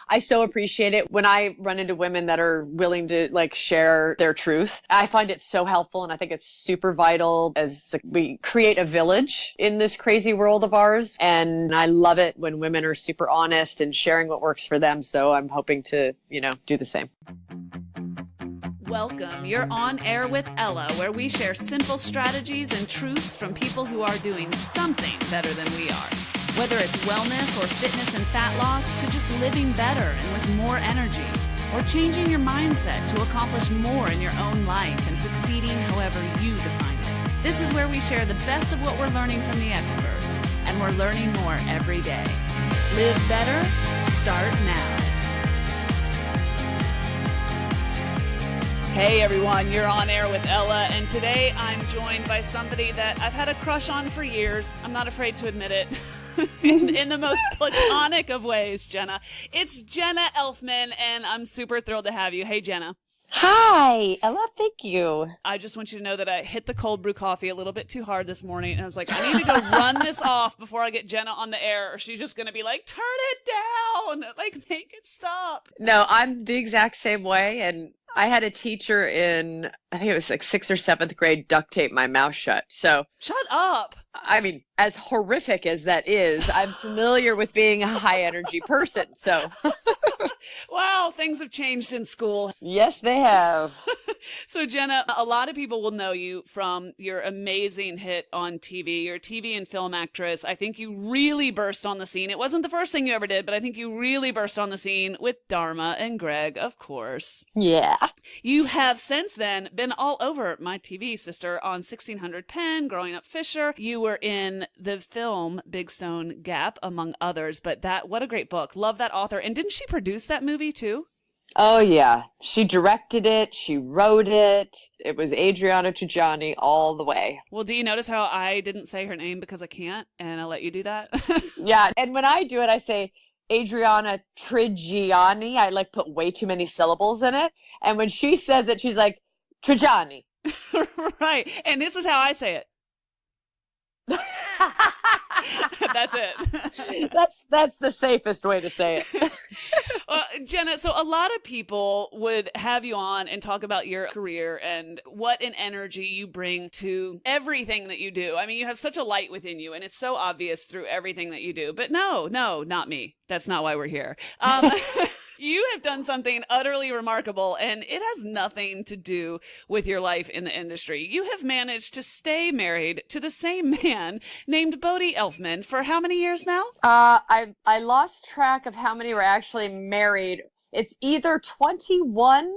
I so appreciate it when I run into women that are willing to like share their truth. I find it so helpful, and I think it's super vital as we create a village in this crazy world of ours. And I love it when women are super honest and sharing what works for them. So I'm hoping to, do the same. Welcome. You're on air with Ella, where we share simple strategies and truths from people who are doing something better than we are. Whether it's wellness or fitness and fat loss, to just living better and with more energy, or changing your mindset to accomplish more in your own life and succeeding however you define it. This is where we share the best of what we're learning from the experts, and we're learning more every day. Live better, start now. Hey everyone, you're on air with Ella, and today I'm joined by somebody that I've had a crush on for years. I'm not afraid to admit it. in the most platonic of ways, Jenna. It's Jenna Elfman, and I'm super thrilled to have you. Hey, Jenna. Hi, Ella. Thank you. I just want you to know that I hit the cold brew coffee a little bit too hard this morning, and I was like, I need to go run this off before I get Jenna on the air, or she's just going to be like, turn it down, like make it stop. No, I'm the exact same way, and I had a teacher in, I think it was like 6th or 7th grade, duct tape my mouth shut. So shut up. I mean, as horrific as that is, I'm familiar with being a high energy person. So wow, things have changed in school. Yes, they have. So Jenna, a lot of people will know you from your amazing hit on TV. You're a TV and film actress. I think you really burst on the scene. It wasn't the first thing you ever did, but I think you really burst on the scene with Dharma and Greg, of course. Yeah. You have since then been all over My TV Sister on 1600 Penn, Growing Up Fisher. You were in the film Big Stone Gap, among others, but what a great book. Love that author. And didn't she produce that movie too? Oh, yeah. She directed it. She wrote it. It was Adriana Trigiani all the way. Well, do you notice how I didn't say her name because I can't, and I'll let you do that? Yeah. And when I do it, I say Adriana Trigiani. I put way too many syllables in it. And when she says it, she's like, Trigiani. Right. And this is how I say it. That's it. That's the safest way to say it. Jenna, so a lot of people would have you on and talk about your career and what an energy you bring to everything that you do. I mean, you have such a light within you, and it's so obvious through everything that you do. But no, not me. That's not why we're here. You have done something utterly remarkable, and it has nothing to do with your life in the industry. You have managed to stay married to the same man named Bodie Elfman for how many years now? I lost track of how many were actually married. It's either 21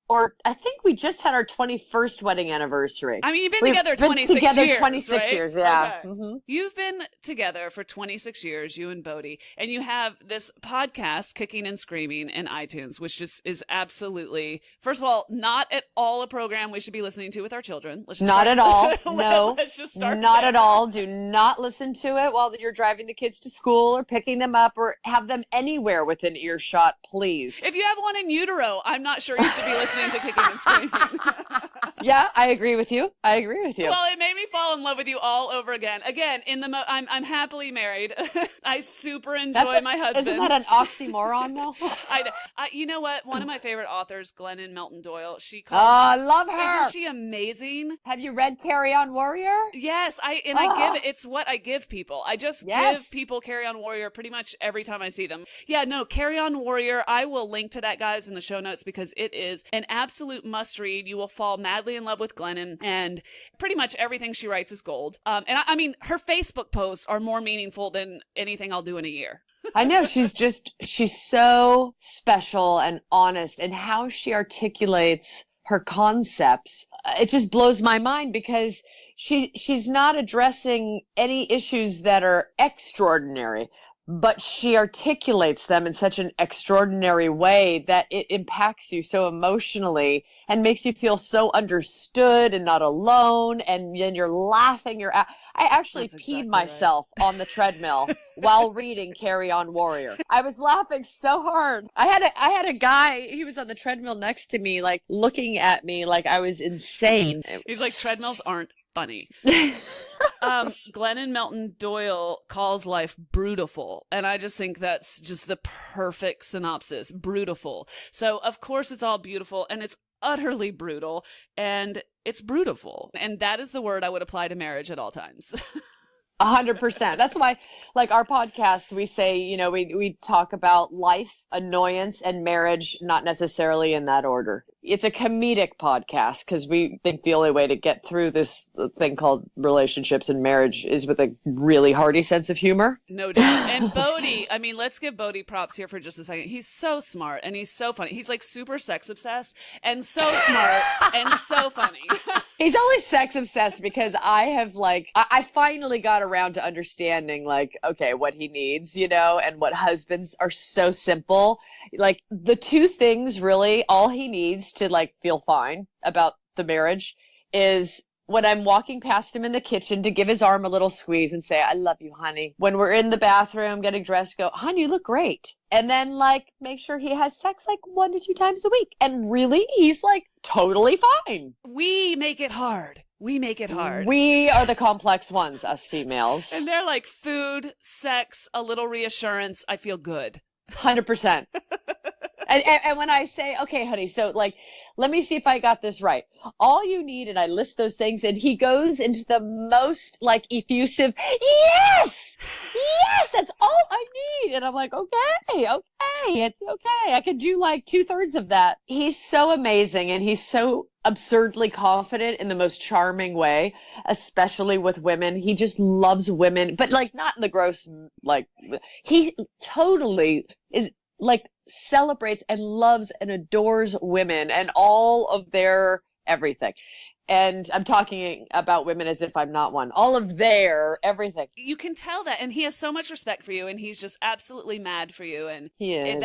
or I think we just had our 21st wedding anniversary. I mean, you've been together 26 years. Together 26 right? years, yeah. Okay. Mm-hmm. You've been together for 26 years, you and Bodie, and you have this podcast, Kicking and Screaming, in iTunes, which just is absolutely, first of all, not at all a program we should be listening to with our children. Not at all. No. Let's just start Not there. at all. Do not listen to it while you're driving the kids to school or picking them up or have them anywhere within earshot, please. If you have one in utero, I'm not sure you should be listening to Kicking and Screaming. Yeah, I agree with you. Well, it made me fall in love with you all over again. Again, I'm happily married. I super enjoy my husband. Isn't that an oxymoron though? You know what? One of my favorite authors, Glennon Melton Doyle, I love her. Isn't she amazing? Have you read Carry On Warrior? Yes, it's what I give people. I just give people Carry On Warrior pretty much every time I see them. Yeah, no, Carry On Warrior. I will link to that, guys, in the show notes because it is an absolute must read. You will fall madly in love with Glennon, and pretty much everything she writes is gold. And I mean, her Facebook posts are more meaningful than anything I'll do in a year. I know. She's so special and honest, and how she articulates her concepts, it just blows my mind because she's not addressing any issues that are extraordinary, but she articulates them in such an extraordinary way that it impacts you so emotionally and makes you feel so understood and not alone. And then you're laughing. I actually peed myself on the treadmill while reading Carry On Warrior. I was laughing so hard. I had a guy, he was on the treadmill next to me, like looking at me like I was insane. He's like, treadmills aren't funny. Glennon Melton Doyle calls life brutal, and I just think that's just the perfect synopsis. Brutal. So of course it's all beautiful, and it's utterly brutal, and it's brutal, and that is the word I would apply to marriage at all times. 100%. That's why, like our podcast, we say, we talk about life, annoyance, and marriage, not necessarily in that order. It's a comedic podcast because we think the only way to get through this thing called relationships and marriage is with a really hearty sense of humor. No doubt. And Bodhi, I mean, let's give Bodhi props here for just a second. He's so smart and he's so funny. He's like super sex obsessed and so smart and so funny. He's only sex obsessed because I finally got around to understanding okay, what he needs, and what husbands are so simple. Like the two things really, all he needs to feel fine about the marriage is when I'm walking past him in the kitchen to give his arm a little squeeze and say, I love you, honey. When we're in the bathroom getting dressed, go, honey, you look great. And then make sure he has sex 1 to 2 times a week. And really, he's totally fine. We make it hard. We make it hard. We are the complex ones, us females. And they're like food, sex, a little reassurance. I feel good. 100%. And when I say, okay, honey, so let me see if I got this right. All you need, and I list those things, and he goes into the most effusive, yes, that's all I need. And I'm like, okay, it's okay. I could do 2/3 of that. He's so amazing, and he's so absurdly confident in the most charming way, especially with women. He just loves women, but not in the gross, he totally is celebrates and loves and adores women and all of their everything. And I'm talking about women as if I'm not one. All of their everything. You can tell that. And he has so much respect for you. And he's just absolutely mad for you. And he is.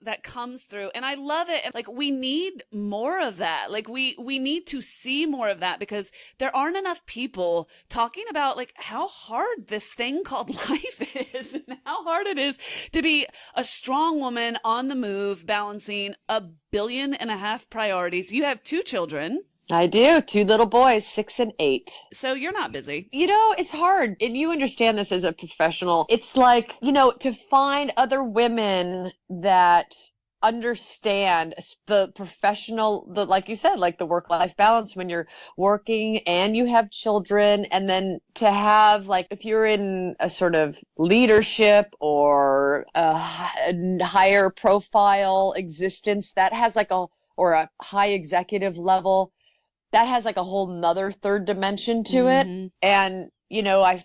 That comes through. And I love it. And we need more of that. We need to see more of that because there aren't enough people talking about how hard this thing called life is and how hard it is to be a strong woman on the move, balancing 1.5 billion priorities. You have 2 children. I do. 2 little boys, 6 and 8. So you're not busy. It's hard. And you understand this as a professional. It's to find other women that understand the professional, like you said, the work-life balance when you're working and you have children. And then to have, if you're in a sort of leadership or a higher profile existence that has or a high executive level, that has a whole nother third dimension to it. And,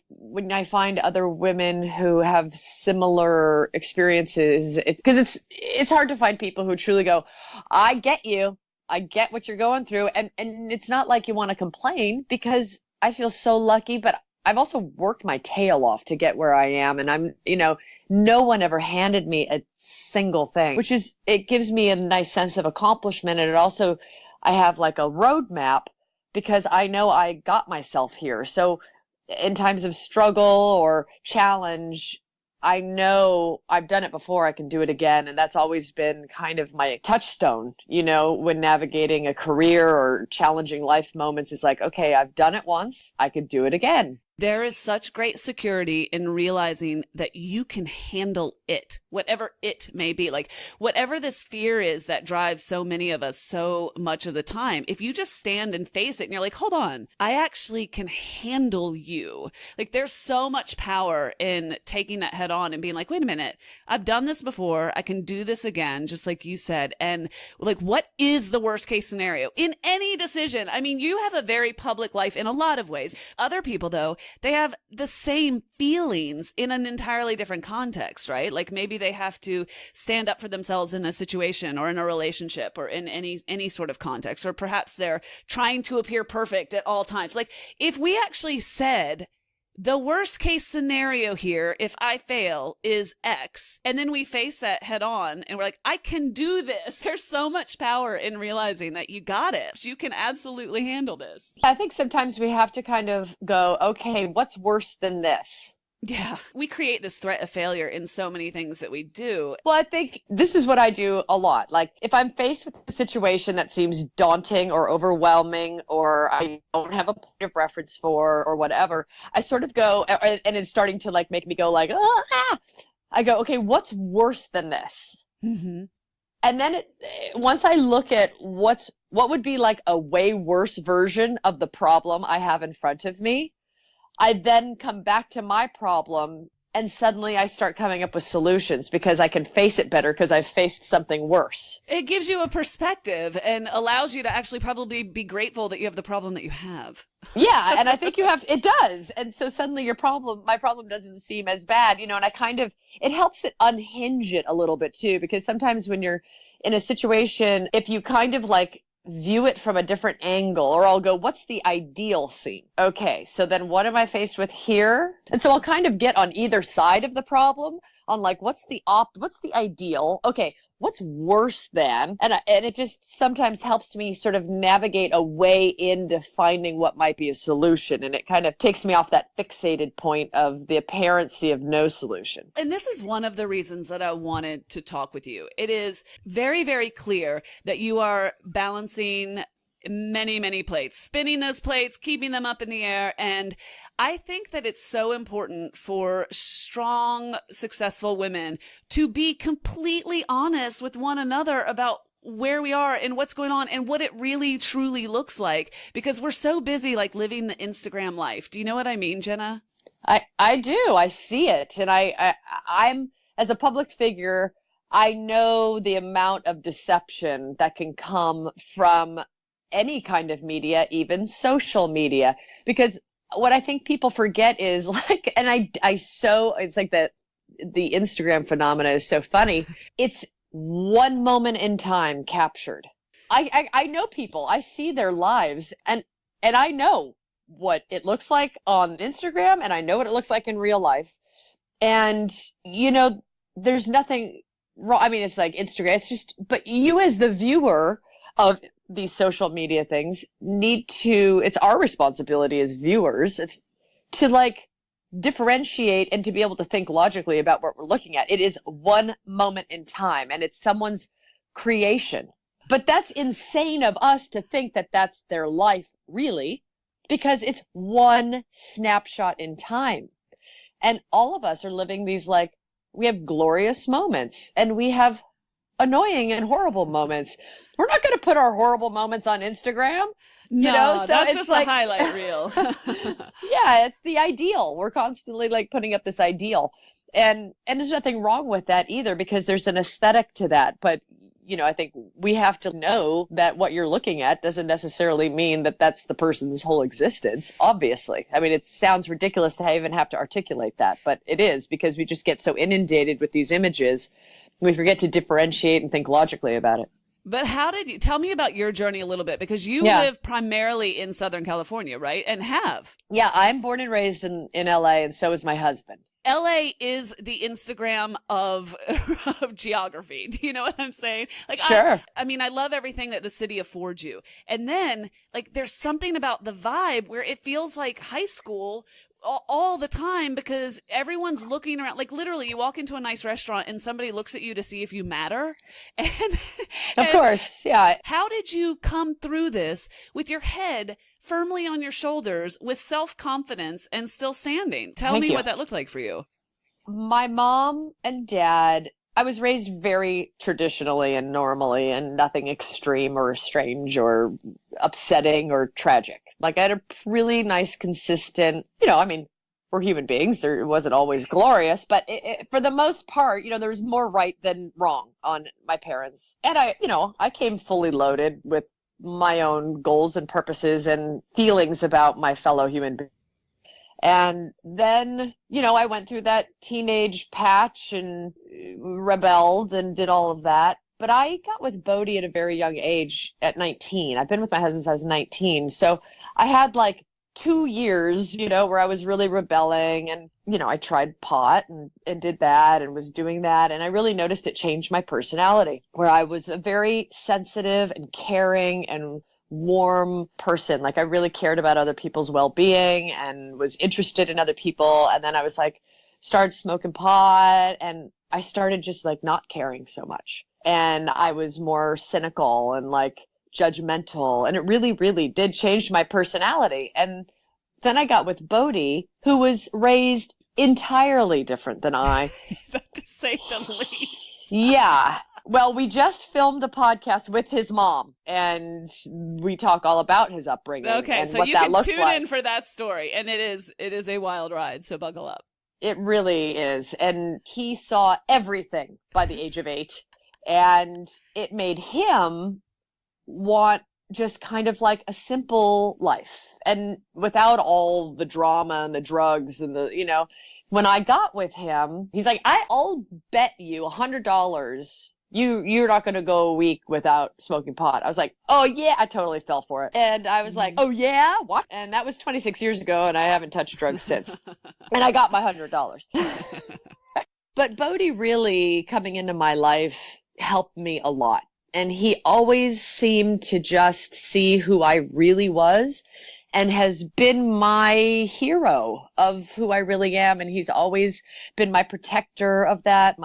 when I find other women who have similar experiences, because it's hard to find people who truly go, I get you. I get what you're going through. And it's not like you want to complain because I feel so lucky, but I've also worked my tail off to get where I am. And I'm, no one ever handed me a single thing, it gives me a nice sense of accomplishment. And it also, I have a roadmap because I know I got myself here. So in times of struggle or challenge, I know I've done it before, I can do it again. And that's always been kind of my touchstone, when navigating a career or challenging life moments is okay, I've done it once, I could do it again. There is such great security in realizing that you can handle it, whatever it may be. Whatever this fear is that drives so many of us so much of the time, if you just stand and face it and you're hold on, I actually can handle you. There's so much power in taking that head on and being wait a minute, I've done this before. I can do this again, just like you said. And what is the worst case scenario in any decision? I mean, you have a very public life in a lot of ways. Other people, though, they have the same feelings in an entirely different context, right? Maybe they have to stand up for themselves in a situation or in a relationship or in any sort of context, or perhaps they're trying to appear perfect at all times. If we actually said, the worst case scenario here, if I fail, is X. And then we face that head on and we're I can do this. There's so much power in realizing that you got it. You can absolutely handle this. I think sometimes we have to kind of go, okay, what's worse than this? Yeah, we create this threat of failure in so many things that we do. Well, I think this is what I do a lot. Like if I'm faced with a situation that seems daunting or overwhelming, or I don't have a point of reference for, or whatever, I sort of go, and it's starting to like make me go like, ah. I go, okay, what's worse than this? Mm-hmm. And then once I look at what would be like a way worse version of the problem I have in front of me, I then come back to my problem and suddenly I start coming up with solutions because I can face it better because I've faced something worse. It gives you a perspective and allows you to actually probably be grateful that you have the problem that you have. Yeah, and I think it does. And so suddenly my problem doesn't seem as bad, and it helps it unhinge it a little bit too, because sometimes when you're in a situation, if you kind of like view it from a different angle, or I'll go, what's the ideal scene? Okay, so then what am I faced with here? And so I'll kind of get on either side of the problem on like, what's the ideal? Okay, what's worse than? And it just sometimes helps me sort of navigate a way into finding what might be a solution. And it kind of takes me off that fixated point of the apparency of no solution. And this is one of the reasons that I wanted to talk with you. It is very, very clear that you are balancing many, many plates, spinning those plates, keeping them up in the air. And I think that it's so important for strong, successful women to be completely honest with one another about where we are and what's going on and what it really truly looks like, because we're so busy like living the Instagram life. Do you know what I mean, Jenna? I do. I see it. And I'm, as a public figure, I know the amount of deception that can come from any kind of media, even social media, because what I think people forget is like, and it's like the Instagram phenomena is so funny. It's one moment in time captured. I know people, I see their lives, and I know what it looks like on Instagram, and I know what it looks like in real life. And, there's nothing wrong. I mean, it's like Instagram, but you as the viewer of these social media things it's our responsibility as viewers. It's to like differentiate and to be able to think logically about what we're looking at. It is one moment in time and it's someone's creation. But that's insane of us to think that that's their life really, because it's one snapshot in time. And all of us are living these like, we have glorious moments and we have annoying and horrible moments. We're not going to put our horrible moments on Instagram. No, so that's it's just like the highlight reel. Yeah, it's the ideal. We're constantly like putting up this ideal. And there's nothing wrong with that either, because there's an aesthetic to that. But, I think we have to know that what you're looking at doesn't necessarily mean that that's the person's whole existence, obviously. I mean, it sounds ridiculous to even have to articulate that, but it is, because we just get so inundated with these images. We forget to differentiate and think logically about it. But tell me about your journey a little bit, because you live primarily in Southern California, right? And have. Yeah, I'm born and raised in LA, and so is my husband. LA is the Instagram of geography. Do you know what I'm saying? Like, sure. I mean, I love everything that the city affords you. And then like, there's something about the vibe where it feels like high school all the time, because everyone's looking around. Like literally you walk into a nice restaurant and somebody looks at you to see if you matter. Of course. Yeah. How did you come through this with your head firmly on your shoulders, with self-confidence, and still standing? Tell me what that looked like for you. My mom and dad, I was raised very traditionally and normally, and nothing extreme or strange or upsetting or tragic. Like I had a really nice, consistent, we're human beings. It wasn't always glorious, but for the most part, there was more right than wrong on my parents. And I came fully loaded with my own goals and purposes and feelings about my fellow human beings. And then, I went through that teenage patch and rebelled and did all of that. But I got with Bodhi at a very young age, at 19. I've been with my husband since I was 19. So I had like 2 years, where I was really rebelling, and, I tried pot and did that and was doing that. And I really noticed it changed my personality, where I was a very sensitive and caring and warm person. Like I really cared about other people's well-being and was interested in other people. And then I was like, started smoking pot, and I started just like not caring so much. And I was more cynical and like judgmental. And it really, really did change my personality. And then I got with Bodhi, who was raised entirely different than I. To say the least. Yeah. Well, we just filmed a podcast with his mom, and we talk all about his upbringing and so what you that can looked tune like. in for that story, and it is a wild ride, so buckle up. It really is. And he saw everything by the age of 8, and it made him want just kind of like a simple life, and without all the drama and the drugs and the. When I got with him, he's like, I'll bet you $100 you're not going to go a week without smoking pot. I was like, oh yeah, I totally fell for it. And I was like, oh yeah, what? And that was 26 years ago, and I haven't touched drugs since. And I got my $100. But Bodhi really coming into my life helped me a lot. And he always seemed to just see who I really was, and has been my hero of who I really am. And he's always been my protector of that.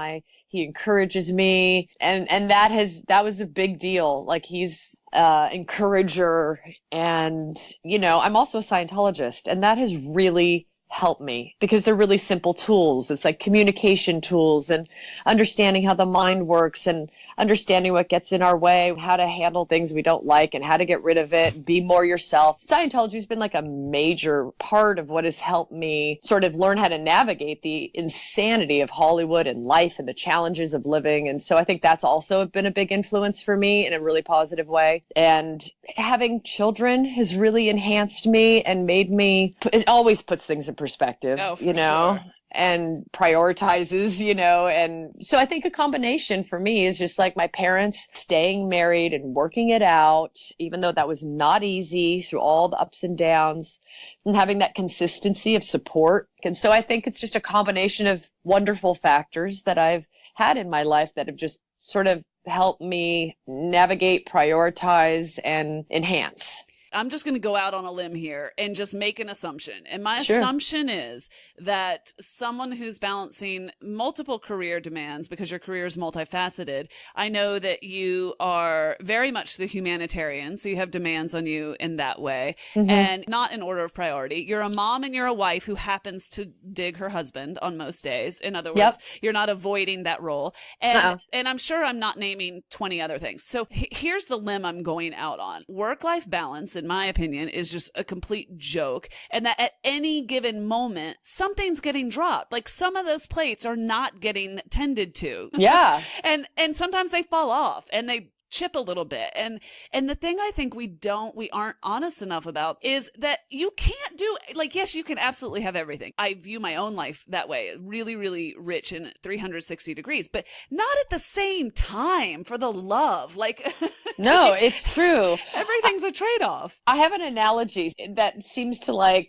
He encourages me. And that was a big deal. Like, he's encourager. And, I'm also a Scientologist, and that has really helped me because they're really simple tools. It's like communication tools and understanding how the mind works and understanding what gets in our way, how to handle things we don't like and how to get rid of it, be more yourself. Scientology has been like a major part of what has helped me sort of learn how to navigate the insanity of Hollywood and life and the challenges of living. And so I think that's also been a big influence for me in a really positive way. And having children has really enhanced me and made me, it always puts things in perspective, Sure. And prioritizes, and so I think a combination for me is just like my parents staying married and working it out, even though that was not easy through all the ups and downs, and having that consistency of support. And so I think it's just a combination of wonderful factors that I've had in my life that have just sort of helped me navigate, prioritize, and enhance. I'm just going to go out on a limb here and just make an assumption. And my Sure. assumption is that someone who's balancing multiple career demands, because your career is multifaceted, I know that you are very much the humanitarian. So you have demands on you in that way, and not in order of priority. You're a mom and you're a wife who happens to dig her husband on most days. In other words, you're not avoiding that role. And I'm sure I'm not naming 20 other things. So here's the limb I'm going out on. Work-life balance, in my opinion, is just a complete joke. And that at any given moment, something's getting dropped. Like, some of those plates are not getting tended to. Yeah. and sometimes they fall off and they chip a little bit. And the thing I think we aren't honest enough about is that you can't do, like, yes, you can absolutely have everything. I view my own life that way, really, really rich in 360 degrees, but not at the same time, for the love. Like, no, it's true. Everything's a trade-off. I have an analogy that seems to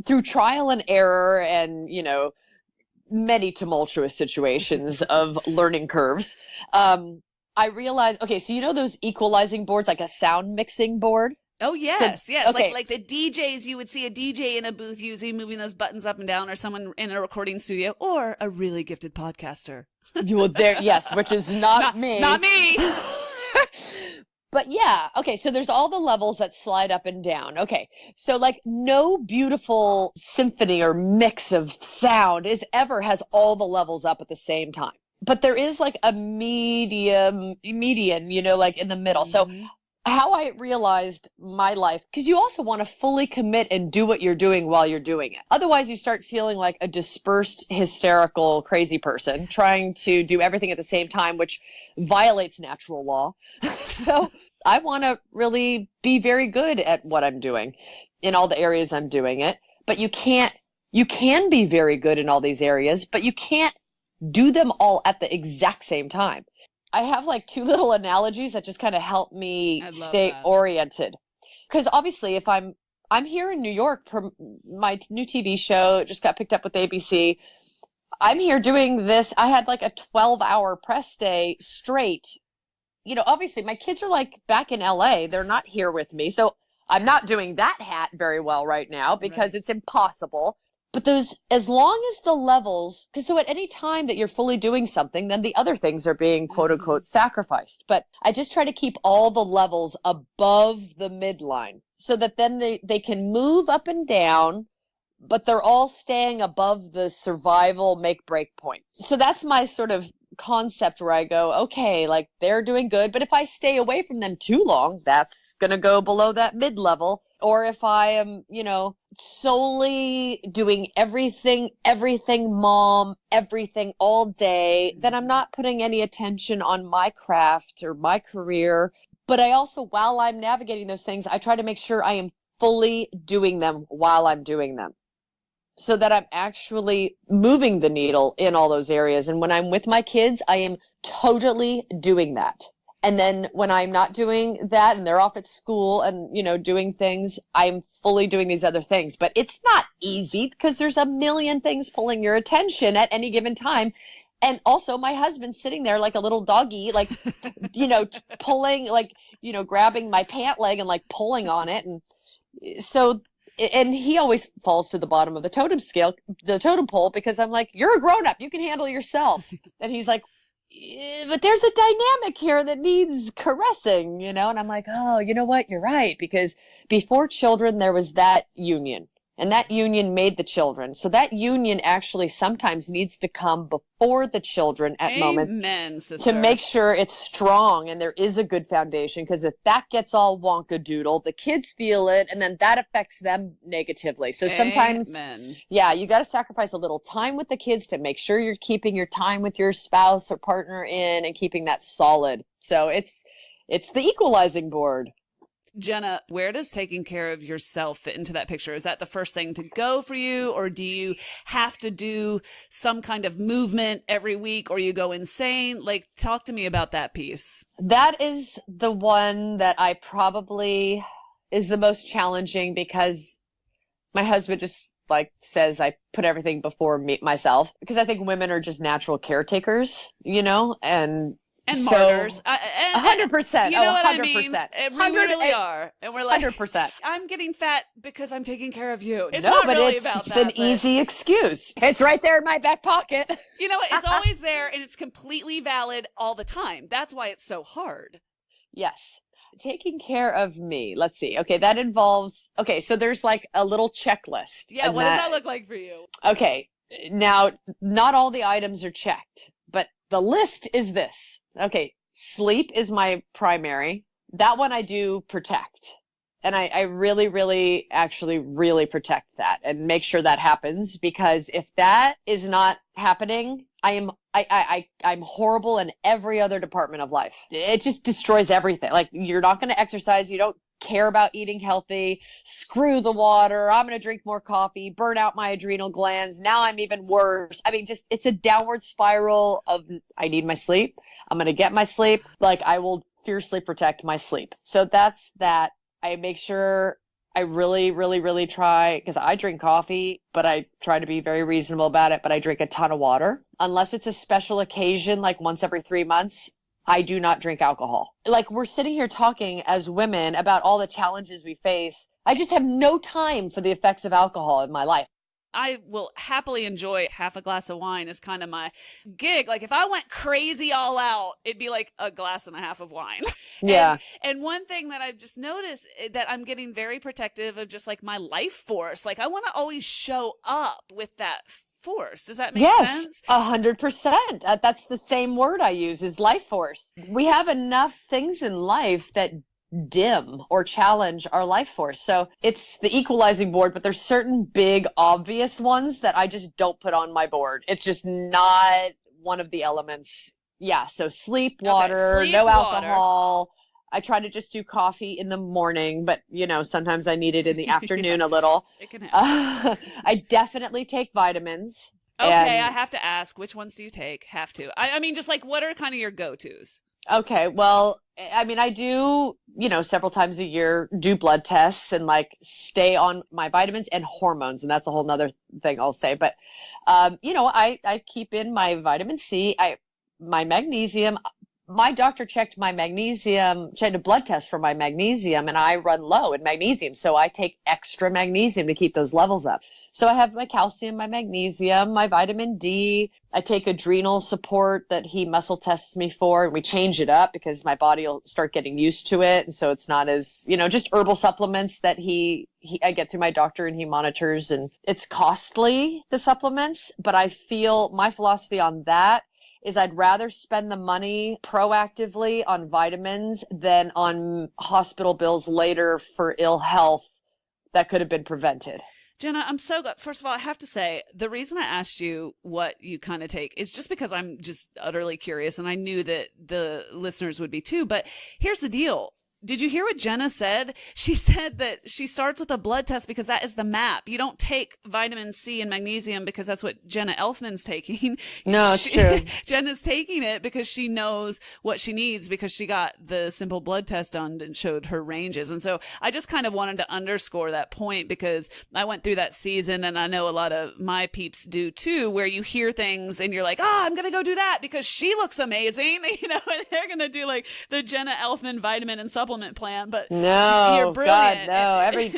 through trial and error and, many tumultuous situations of learning curves. I realized, okay, so those equalizing boards, like a sound mixing board? Oh, yes, so, yes. Okay. Like the DJs, you would see a DJ in a booth moving those buttons up and down, or someone in a recording studio, or a really gifted podcaster. Yes, which is not me. Not me. But yeah, okay, so there's all the levels that slide up and down. Okay, so like no beautiful symphony or mix of sound has all the levels up at the same time. But there is like a median, like in the middle. So how I realized my life, because you also want to fully commit and do what you're doing while you're doing it. Otherwise, you start feeling like a dispersed, hysterical, crazy person trying to do everything at the same time, which violates natural law. So I want to really be very good at what I'm doing in all the areas I'm doing it. But you can be very good in all these areas, but you can't do them all at the exact same time. I have like two little analogies that just kind of help me stay oriented. Because obviously if I'm here in New York for my new TV show, just got picked up with ABC. I'm here doing this. I had like a 12-hour press day straight. Obviously my kids are like back in LA. They're not here with me. So I'm not doing that hat very well right now because it's impossible. But those, as long as the levels, because so at any time that you're fully doing something, then the other things are being quote unquote sacrificed. But I just try to keep all the levels above the midline so that then they can move up and down, but they're all staying above the survival make break point. So that's my sort of concept where I go, okay, like they're doing good, but if I stay away from them too long, that's going to go below that mid level. Or if I am, solely doing everything mom, everything all day, then I'm not putting any attention on my craft or my career. But I also, while I'm navigating those things, I try to make sure I am fully doing them while I'm doing them, so that I'm actually moving the needle in all those areas. And when I'm with my kids, I am totally doing that. And then when I'm not doing that and they're off at school and, doing things, I'm fully doing these other things. But it's not easy because there's a million things pulling your attention at any given time. And also my husband's sitting there like a little doggy, like, pulling, like, grabbing my pant leg and like pulling on it. And so, and he always falls to the bottom of the totem pole, because I'm like, you're a grown up, you can handle yourself. And he's like, but there's a dynamic here that needs caressing, and I'm like, oh, you know what? You're right. Because before children, there was that union, and that union made the children. So that union actually sometimes needs to come before the children at moments sister. To make sure it's strong and there is a good foundation. Because if that gets all wonkadoodle, the kids feel it, and then that affects them negatively. So sometimes, you got to sacrifice a little time with the kids to make sure you're keeping your time with your spouse or partner in and keeping that solid. So it's the equalizing board. Jenna, where does taking care of yourself fit into that picture? Is that the first thing to go for you, or do you have to do some kind of movement every week, or you go insane? Like, talk to me about that piece. That is the one that I probably is the most challenging, because my husband just like says I put everything before myself, because I think women are just natural caretakers, and so, martyrs. 100%. You know what 100%. I mean? We really are. And we're like, 100%. I'm getting fat because I'm taking care of you. It's no, not but really it's, about it's that, an easy excuse. It's right there in my back pocket. You know what? It's always there, and it's completely valid all the time. That's why it's so hard. Yes. Taking care of me. Let's see. Okay, that involves, so there's like a little checklist. Yeah, what does that look like for you? Okay, now, not all the items are checked, but the list is this. Okay, sleep is my primary. That one I do protect. And I really, really, actually really protect that and make sure that happens, because if that is not happening, I'm horrible in every other department of life. It just destroys everything. Like, you're not going to exercise. You don't care about eating healthy. Screw the water. I'm going to drink more coffee, burn out my adrenal glands. Now I'm even worse. I mean, just, it's a downward spiral of, I need my sleep. I'm going to get my sleep. Like, I will fiercely protect my sleep. So that's that. I make sure I really, really, really try, because I drink coffee, but I try to be very reasonable about it. But I drink a ton of water. Unless it's a special occasion, like once every 3 months, I do not drink alcohol. Like, we're sitting here talking as women about all the challenges we face. I just have no time for the effects of alcohol in my life. I will happily enjoy half a glass of wine as kind of my gig. Like, if I went crazy all out, it'd be like a glass and a half of wine. Yeah. And one thing that I've just noticed that I'm getting very protective of, just like my life force. Like, I want to always show up with that force. Does that make sense? Yes, 100%. That's the same word I use, is life force. We have enough things in life that dim or challenge our life force. So it's the equalizing board, but there's certain big obvious ones that I just don't put on my board. It's just not one of the elements. Yeah, so sleep, water, no alcohol. I try to just do coffee in the morning, but sometimes I need it in the afternoon a little. It can happen. I definitely take vitamins. Okay, I have to ask, which ones do you take? Have to. I mean, just like, what are kind of your go-tos? Okay, well, I mean, I do, several times a year, do blood tests and like stay on my vitamins and hormones. And that's a whole nother thing I'll say. But, I keep in my vitamin C, my magnesium, my doctor checked my magnesium, checked a blood test for my magnesium, and I run low in magnesium. So I take extra magnesium to keep those levels up. So I have my calcium, my magnesium, my vitamin D. I take adrenal support that he muscle tests me for, and we change it up because my body will start getting used to it. And so it's not as, just herbal supplements that I get through my doctor and he monitors, and it's costly, the supplements, but I feel my philosophy on that is I'd rather spend the money proactively on vitamins than on hospital bills later for ill health that could have been prevented. Jenna, I'm so glad. First of all, I have to say, the reason I asked you what you kind of take is just because I'm just utterly curious, and I knew that the listeners would be too. But here's the deal. Did you hear what Jenna said? She said that she starts with a blood test because that is the map. You don't take vitamin C and magnesium because that's what Jenna Elfman's taking. No, it's true. Jenna's taking it because she knows what she needs because she got the simple blood test done and showed her ranges. And so I just kind of wanted to underscore that point because I went through that season, and I know a lot of my peeps do too, where you hear things and you're like, I'm going to go do that because she looks amazing, and they're going to do like the Jenna Elfman vitamin and supplement plan, but no, you're brilliant. God, no. Every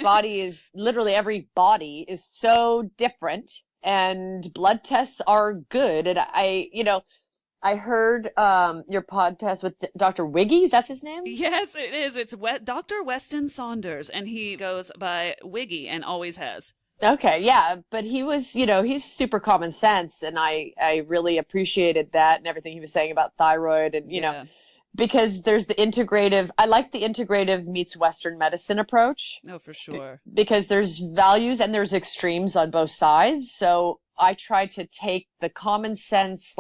body is so different, and blood tests are good. And I heard your podcast with Dr. Wiggy. That's his name? Yes, it is. It's Dr. Weston Saunders, and he goes by Wiggy and always has. Okay, yeah, but he was, he's super common sense, and I really appreciated that and everything he was saying about thyroid, and because there's I like the integrative meets Western medicine approach. Oh, for sure. Because there's values and there's extremes on both sides. So I try to take the common sense,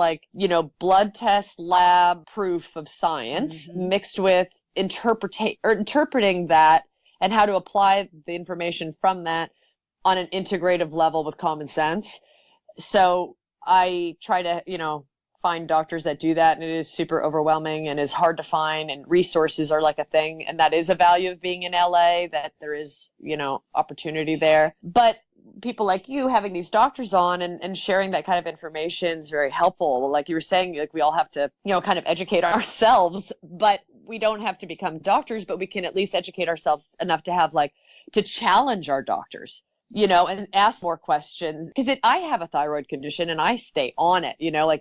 blood test, lab proof of science mixed with interpreting that and how to apply the information from that on an integrative level with common sense. So I try to, find doctors that do that, and it is super overwhelming and is hard to find, and resources are like a thing, and that is a value of being in LA, that there is opportunity there. But people like you having these doctors on and sharing that kind of information is very helpful. Like you were saying, we all have to kind of educate ourselves, but we don't have to become doctors, but we can at least educate ourselves enough to have to challenge our doctors, and ask more questions. Because I have a thyroid condition and I stay on it,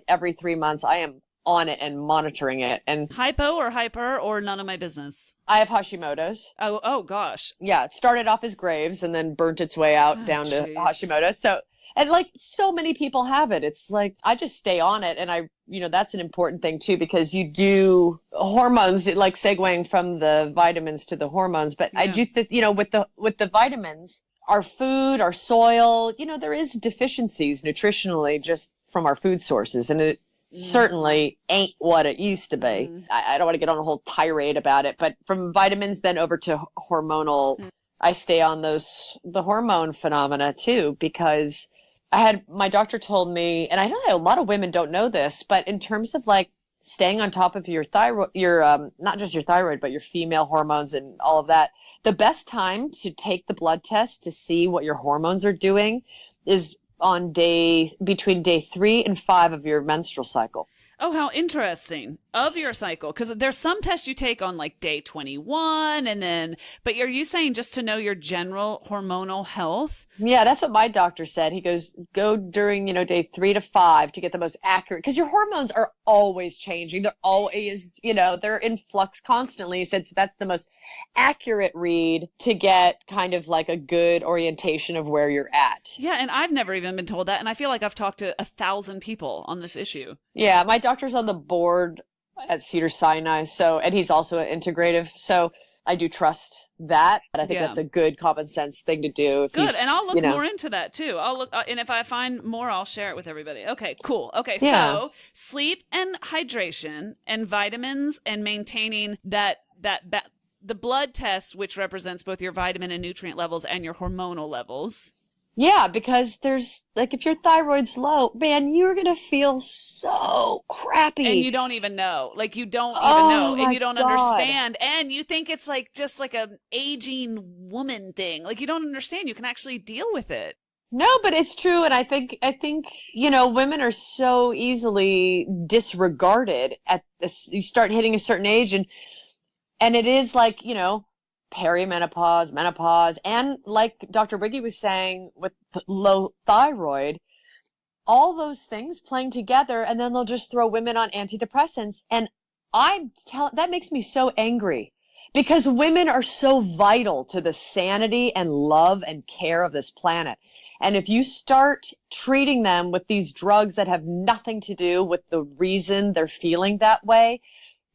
every 3 months I am on it and monitoring it. And hypo or hyper or none of my business? I have Hashimoto's. Oh gosh. Yeah, it started off as Graves and then burnt its way out down to Hashimoto's. So, and so many people have it. It's I just stay on it. And that's an important thing too, because you do hormones, segueing from the vitamins to the hormones. But I do think, with the vitamins, our food, our soil, there is deficiencies nutritionally just from our food sources. And it certainly ain't what it used to be. I don't want to get on a whole tirade about it, but from vitamins then over to hormonal, I stay on the hormone phenomena too, because my doctor told me, and I know that a lot of women don't know this, but in terms of staying on top of your thyroid, not just your thyroid, but your female hormones and all of that, the best time to take the blood test to see what your hormones are doing is between day 3 and 5 of your menstrual cycle. Oh, how interesting. Of your cycle. Because there's some tests you take on day 21 but are you saying just to know your general hormonal health? Yeah, that's what my doctor said. He goes, go during, day 3 to 5 to get the most accurate, because your hormones are always changing. They're always, they're in flux constantly. He said, so that's the most accurate read to get kind of a good orientation of where you're at. Yeah. And I've never even been told that. And I feel like I've talked to 1,000 people on this issue. Yeah. My doctor's on the board at Cedars-Sinai. And he's also an integrative. So I do trust that. And I think that's a good common sense thing to do. Good. And I'll look more into that too. I'll look, and if I find more, I'll share it with everybody. Okay, cool. Okay. Yeah. So sleep and hydration and vitamins and maintaining the blood test, which represents both your vitamin and nutrient levels and your hormonal levels. Yeah, because there's if your thyroid's low, man, you're going to feel so crappy. And you don't even know. You don't even know. And you don't understand. And you think it's just an aging woman thing. You don't understand. You can actually deal with it. No, but it's true. And I think, women are so easily disregarded at this. You start hitting a certain age and it is like, perimenopause, menopause, and like Dr. Wiggy was saying with low thyroid, all those things playing together, and then they'll just throw women on antidepressants. And that makes me so angry because women are so vital to the sanity and love and care of this planet. And if you start treating them with these drugs that have nothing to do with the reason they're feeling that way,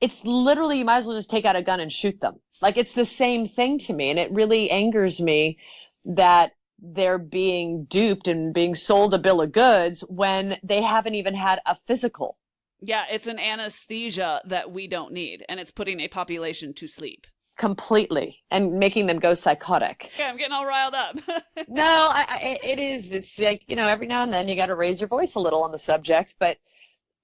it's literally, you might as well just take out a gun and shoot them. Like, it's the same thing to me. And it really angers me that they're being duped and being sold a bill of goods when they haven't even had a physical. Yeah, it's an anesthesia that we don't need, and it's putting a population to sleep. Completely. And making them go psychotic. Yeah, I'm getting all riled up. No, it is. It's like, every now and then you got to raise your voice a little on the subject. But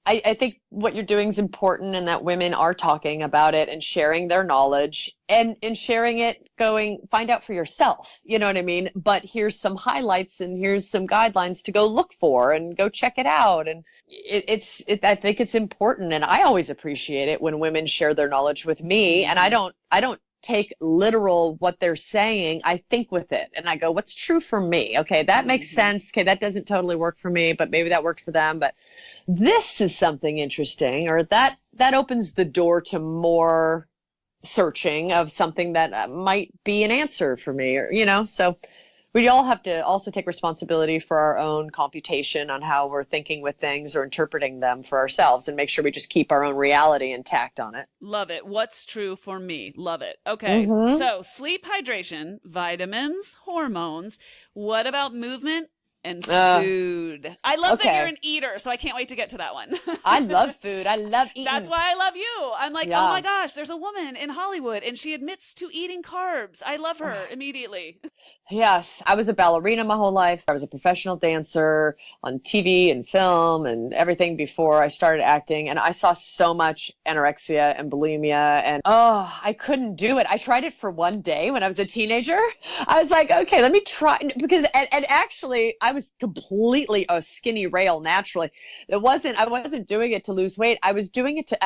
I think what you're doing is important, and that women are talking about it and sharing their knowledge and sharing it, going, find out for yourself. You know what I mean? But here's some highlights and here's some guidelines to go look for and go check it out. And I think it's important. And I always appreciate it when women share their knowledge with me. And I don't take literal what they're saying. I think with it and I go, what's true for me? Okay, that makes sense. Okay, that doesn't totally work for me, but maybe that worked for them. But this is something interesting, or that opens the door to more searching of something that might be an answer for me, or, so we all have to also take responsibility for our own computation on how we're thinking with things or interpreting them for ourselves, and make sure we just keep our own reality intact on it. Love it. What's true for me? Love it. Okay. So sleep, hydration, vitamins, hormones. What about movement and food? I love that you're an eater, so I can't wait to get to that one. I love food. I love eating. That's why I love you. I'm like, oh my gosh, there's a woman in Hollywood and she admits to eating carbs. I love her immediately. Yes. I was a ballerina my whole life. I was a professional dancer on TV and film and everything before I started acting. And I saw so much anorexia and bulimia, and I couldn't do it. I tried it for one day when I was a teenager. I was like, okay, let me try, because, and actually I was completely a skinny rail naturally. I wasn't doing it to lose weight. I was doing it to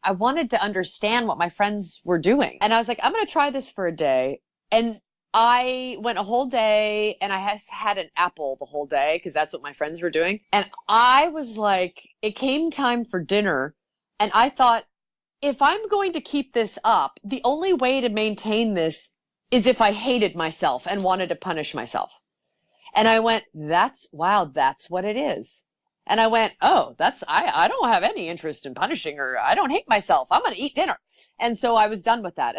I wanted to understand what my friends were doing. And I was like, I'm going to try this for a day. And I went a whole day and I had an apple the whole day because that's what my friends were doing. And I was like, it came time for dinner. And I thought, if I'm going to keep this up, the only way to maintain this is if I hated myself and wanted to punish myself. And I went, that's what it is. And I went, I don't have any interest in punishing her. I don't hate myself. I'm going to eat dinner. And so I was done with that.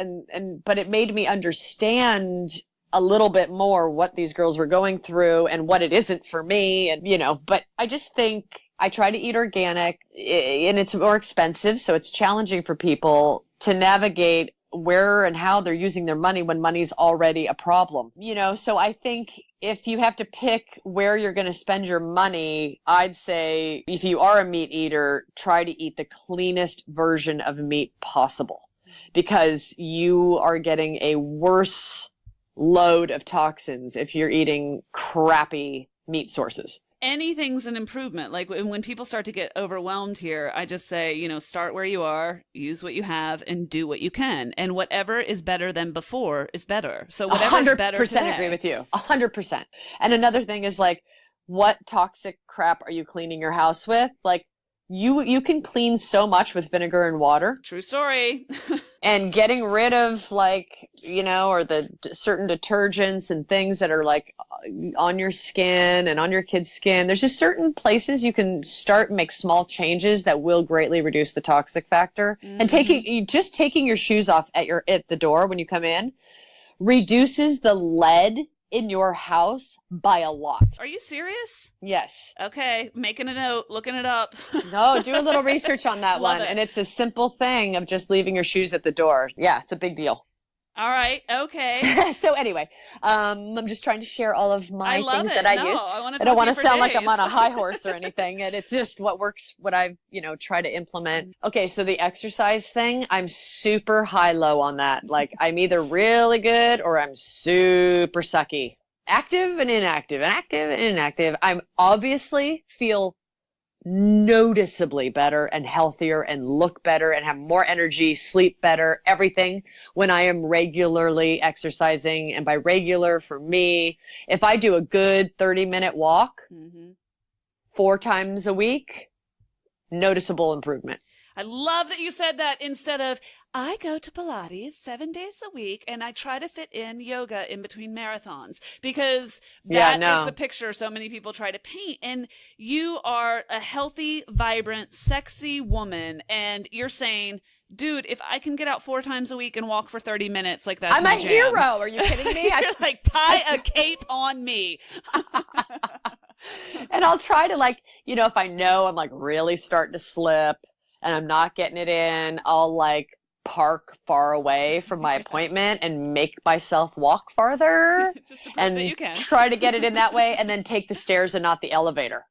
But it made me understand a little bit more what these girls were going through and what it isn't for me. And, but I just think I try to eat organic, and it's more expensive. So it's challenging for people to navigate where and how they're using their money when money's already a problem. So I think if you have to pick where you're going to spend your money, I'd say if you are a meat eater, try to eat the cleanest version of meat possible, because you are getting a worse load of toxins if you're eating crappy meat sources. Anything's an improvement. Like when people start to get overwhelmed here, I just say, start where you are, use what you have, and do what you can. And whatever is better than before is better. So whatever is better today. 100% agree with you. 100%. And another thing is, like, what toxic crap are you cleaning your house with? Like, you can clean so much with vinegar and water. True story. And getting rid of, like, or the certain detergents and things that are like on your skin and on your kid's skin. There's just certain places you can start and make small changes that will greatly reduce the toxic factor. Mm-hmm. And taking your shoes off at the door when you come in reduces the lead in your house by a lot. Are you serious? Yes. Okay, making a note, looking it up. No, do a little research on that one. It. And it's a simple thing of just leaving your shoes at the door. Yeah, it's a big deal. All right. Okay. So anyway, I'm just trying to share all of my things that I use. I don't want to sound like I'm on a high horse or anything. And it's just what works, what I've, try to implement. Okay. So the exercise thing, I'm super high-low on that. Like, I'm either really good or I'm super sucky. active and inactive and active and inactive. I'm obviously feel noticeably better and healthier and look better and have more energy, sleep better, everything when I am regularly exercising. And by regular for me, if I do a good 30-minute walk 4 times a week, noticeable improvement. I love that you said that instead of, I go to Pilates 7 days a week and I try to fit in yoga in between marathons, because that is the picture so many people try to paint. And you are a healthy, vibrant, sexy woman. And you're saying, dude, if I can get out 4 times a week and walk for 30 minutes, like that's my jam. I'm a hero. Are you kidding me? You're like, tie a cape on me. And I'll try to like, if I know I'm like really starting to slip and I'm not getting it in, I'll like park far away from my appointment and make myself walk farther and try to get it in that way, and then take the stairs and not the elevator.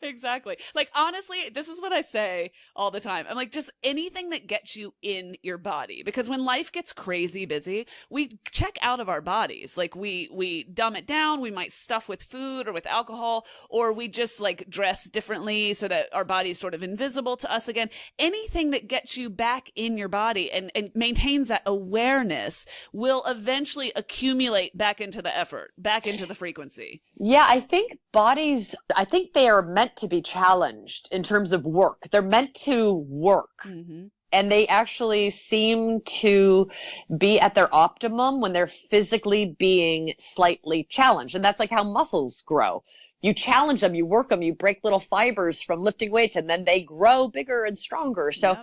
Exactly. Like, honestly, this is what I say all the time. I'm like, just anything that gets you in your body, because when life gets crazy busy, we check out of our bodies. Like we dumb it down. We might stuff with food or with alcohol, or we just like dress differently so that our body is sort of invisible to us again. Anything that gets you back in your body and maintains that awareness will eventually accumulate back into the effort, back into the frequency. Yeah, I think they are meant to be challenged in terms of work. They're meant to work. And they actually seem to be at their optimum when they're physically being slightly challenged. And that's like how muscles grow. You challenge them, you work them, you break little fibers from lifting weights, and then they grow bigger and stronger. So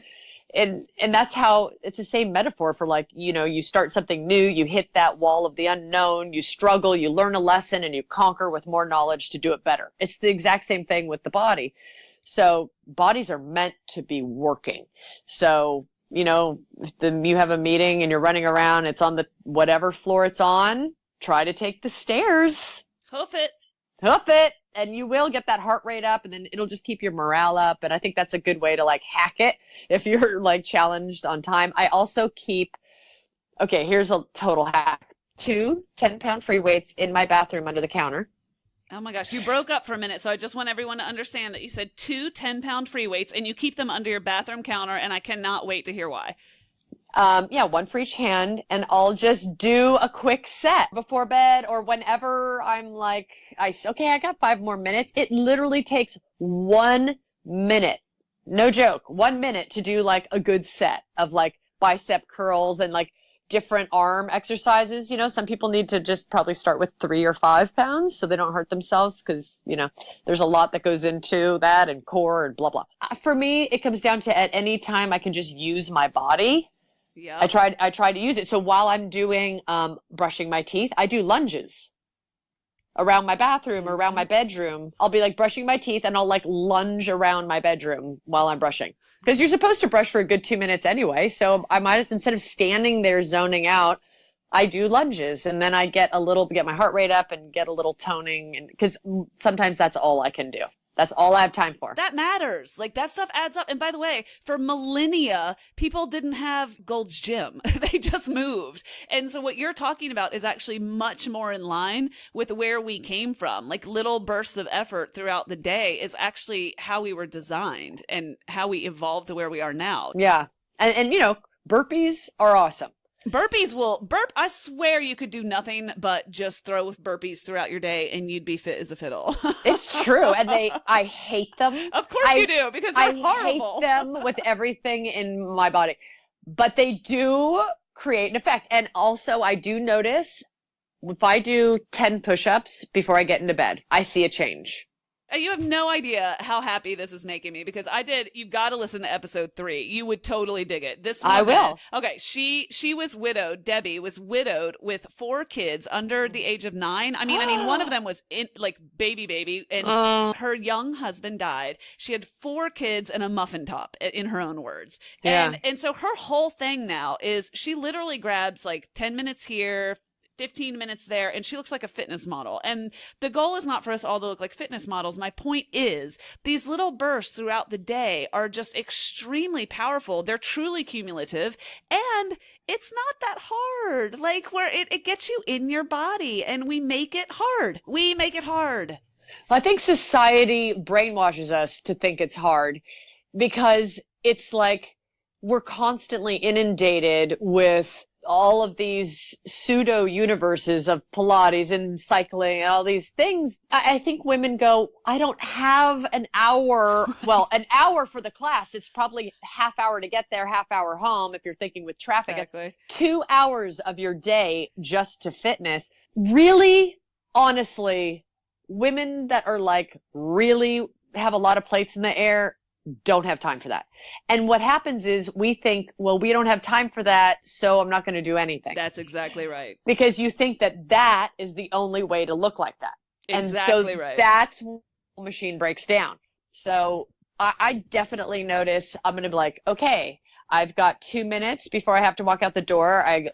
And that's how it's the same metaphor for like, you start something new, you hit that wall of the unknown, you struggle, you learn a lesson, and you conquer with more knowledge to do it better. It's the exact same thing with the body. So bodies are meant to be working. So, if you have a meeting and you're running around, it's on the whatever floor it's on, try to take the stairs. Hoof it. And you will get that heart rate up, and then it'll just keep your morale up. And I think that's a good way to like hack it if you're like challenged on time. I also here's a total hack. 2 10-pound free weights in my bathroom under the counter. Oh my gosh, you broke up for a minute. So I just want everyone to understand that you said 2 10-pound free weights and you keep them under your bathroom counter. And I cannot wait to hear why. 1 for each hand, and I'll just do a quick set before bed or whenever I'm like, I got 5 more minutes. It literally takes 1 minute, no joke, 1 minute to do like a good set of like bicep curls and like different arm exercises. Some people need to just probably start with 3 or 5 pounds so they don't hurt themselves, because, there's a lot that goes into that, and core and blah, blah. For me, it comes down to at any time I can just use my body. Yeah. I tried to use it. So while I'm doing brushing my teeth, I do lunges around my bathroom or around my bedroom. I'll be like brushing my teeth, and I'll like lunge around my bedroom while I'm brushing, because you're supposed to brush for a good 2 minutes anyway. So I might as, instead of standing there zoning out, I do lunges, and then I get my heart rate up and get a little toning, and because sometimes that's all I can do. That's all I have time for. That matters. Like, that stuff adds up. And by the way, for millennia, people didn't have Gold's Gym. They just moved. And so what you're talking about is actually much more in line with where we came from. Like, little bursts of effort throughout the day is actually how we were designed and how we evolved to where we are now. Yeah. And burpees are awesome. Burpees I swear you could do nothing but just throw burpees throughout your day and you'd be fit as a fiddle. It's true. And I hate them. Of course you do, because they're horrible. I hate them with everything in my body. But they do create an effect. And also I do notice if I do 10 push-ups before I get into bed, I see a change. You have no idea how happy this is making me, because you've got to listen to episode 3. You would totally dig it. This woman, I will. Okay. She was widowed. Debbie was widowed with 4 kids under the age of 9. I mean, one of them was baby, and her young husband died. She had 4 kids and a muffin top, in her own words. Yeah. And so her whole thing now is she literally grabs like 10 minutes here, 15 minutes there, and she looks like a fitness model. And the goal is not for us all to look like fitness models. My point is these little bursts throughout the day are just extremely powerful. They're truly cumulative, and it's not that hard. Like, where it gets you in your body, and we make it hard. We make it hard. I think society brainwashes us to think it's hard because it's like we're constantly inundated with all of these pseudo universes of Pilates and cycling and all these things. I think women go, I don't have an hour. Well, an hour for the class. It's probably half hour to get there, half hour home. If you're thinking with traffic, Exactly. It's 2 hours of your day just to fitness. Really, honestly, women that are like really have a lot of plates in the air don't have time for that. And what happens is we think, well, we don't have time for that, so I'm not going to do anything. That's exactly right. Because you think that that is the only way to look like that. Exactly and so right. That's when the machine breaks down. So I definitely notice I'm going to be like, okay, I've got 2 minutes before I have to walk out the door. I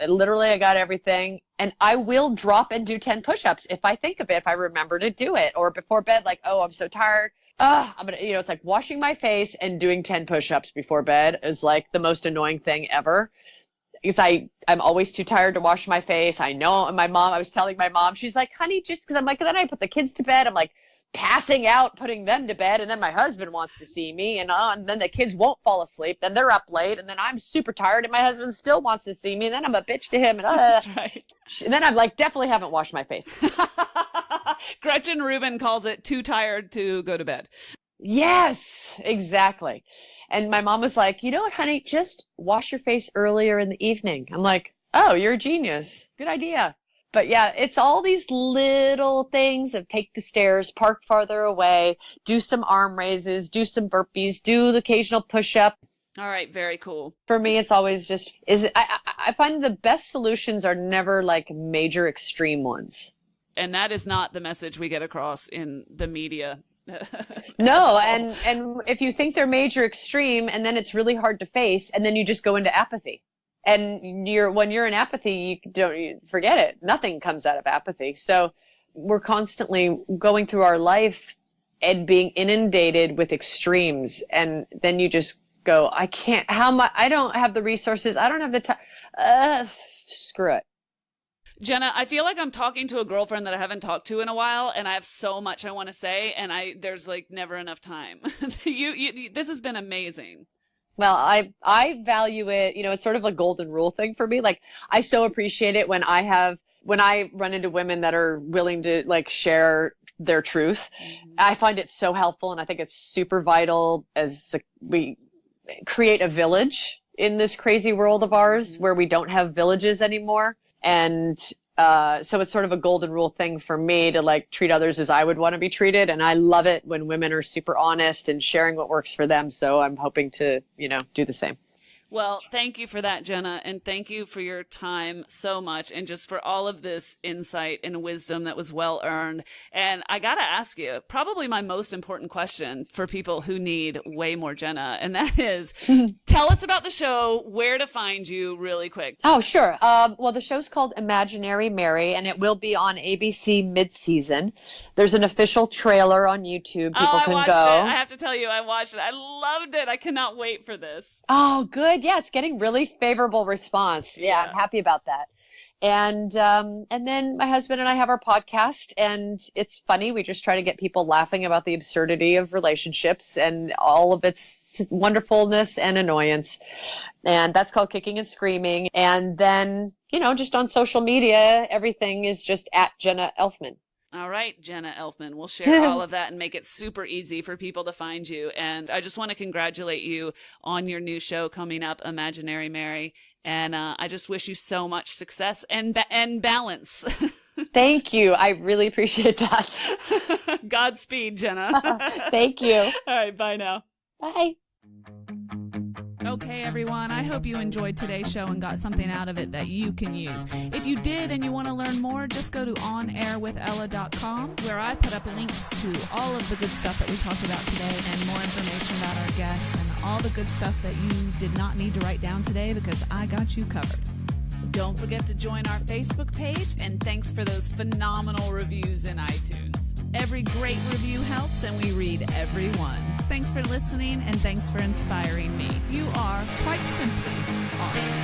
got everything. And I will drop and do 10 push-ups if I think of it, if I remember to do it. Or before bed, like, oh, I'm so tired. I'm going to, it's like washing my face and doing 10 push-ups before bed is like the most annoying thing ever. Because I'm always too tired to wash my face. I know. And I was telling my mom, she's like, honey, just because I'm like, then I put the kids to bed. I'm like passing out, putting them to bed. And then my husband wants to see me. And then the kids won't fall asleep. Then they're up late. And then I'm super tired. And my husband still wants to see me. And then I'm a bitch to him. And, That's right. And then I'm like, definitely haven't washed my face. Gretchen Rubin calls it too tired to go to bed. Yes, exactly. And my mom was like, you know what, honey, just wash your face earlier in the evening. I'm like, oh, you're a genius. Good idea. But yeah, it's all these little things of take the stairs, park farther away, do some arm raises, do some burpees, do the occasional push-up. All right, very cool. For me, it's always just, I find the best solutions are never like major extreme ones. And that is not the message we get across in the media. No, and if you think they're major extreme and then it's really hard to face and then you just go into apathy. And when you're in apathy, you forget it. Nothing comes out of apathy. So we're constantly going through our life and being inundated with extremes. And then you just go, I don't have the resources. I don't have the time. Screw it. Jenna, I feel like I'm talking to a girlfriend that I haven't talked to in a while, and I have so much I want to say, and there's like never enough time. This has been amazing. Well, I value it. It's sort of a golden rule thing for me. Like, I so appreciate it when I run into women that are willing to like share their truth. Mm-hmm. I find it so helpful, and I think it's super vital as we create a village in this crazy world of ours where we don't have villages anymore. And so it's sort of a golden rule thing for me to like treat others as I would want to be treated. And I love it when women are super honest and sharing what works for them. So I'm hoping to, do the same. Well, thank you for that, Jenna. And thank you for your time so much. And just for all of this insight and wisdom that was well earned. And I got to ask you, probably my most important question for people who need way more Jenna. And that is, tell us about the show, where to find you really quick. Oh, sure. Well, the show's called Imaginary Mary, and it will be on ABC mid-season. There's an official trailer on YouTube. People can go. I have to tell you, I watched it. I loved it. I cannot wait for this. Oh, good. Yeah, it's getting really favorable response. Yeah, I'm happy about that. And then my husband and I have our podcast, and it's funny. We just try to get people laughing about the absurdity of relationships and all of its wonderfulness and annoyance. And that's called Kicking and Screaming. And then, just on social media, everything is just at Jenna Elfman. All right, Jenna Elfman. We'll share all of that and make it super easy for people to find you. And I just want to congratulate you on your new show coming up, Imaginary Mary. And I just wish you so much success and balance. Thank you. I really appreciate that. Godspeed, Jenna. Thank you. All right, bye now. Bye. Okay, everyone, I hope you enjoyed today's show and got something out of it that you can use. If you did and you want to learn more, just go to onairwithella.com, where I put up links to all of the good stuff that we talked about today and more information about our guests and all the good stuff that you did not need to write down today because I got you covered. Don't forget to join our Facebook page, and thanks for those phenomenal reviews in iTunes. Every great review helps, and we read every one. Thanks for listening, and thanks for inspiring me. You are, quite simply, awesome.